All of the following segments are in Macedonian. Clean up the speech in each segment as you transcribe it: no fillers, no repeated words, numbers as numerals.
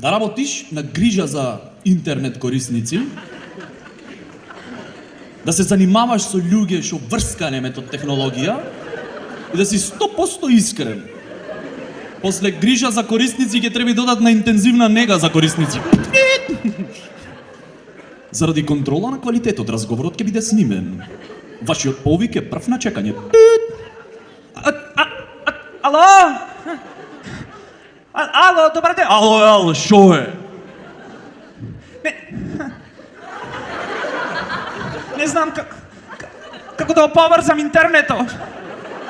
Да работиш на грижа за интернет корисници, да се занимаваш со луѓе што врскане метод технологија и да си 100% искрен. После грижа за корисници ќе треба додатна интензивна нега за корисници. Заради контрола на квалитетот, разговорот ќе биде снимен. Вашиот повик е прв на чекање. Ало? Ало, добар ден. Ало, шо е? Не знам како да поврзам интернетот.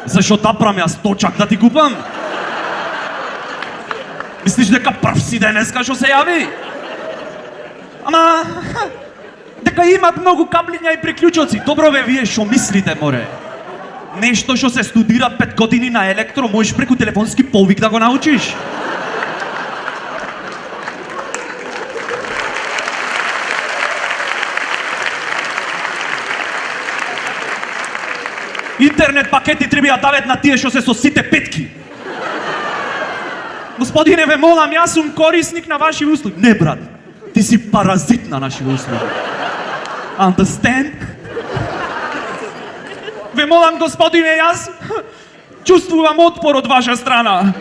Зашо тапрам јас точак да ти купам? Мислиш дека прв си денеска што се јави? Ама дека имат многу каблиња и приклучоци. Добро бе, вие што мислите, море? Нешто што се студира 5 години на електро, можеш преку телефонски повик да го научиш. Интернет пакети треба да дават на тие што се со сите петки. Господине, ве молам, јас сум корисник на ваши услуги. Не, брат, ти си паразит на наши услуги. Understand? Ве молам, господине, јас чувствувам отпор од ваша страна.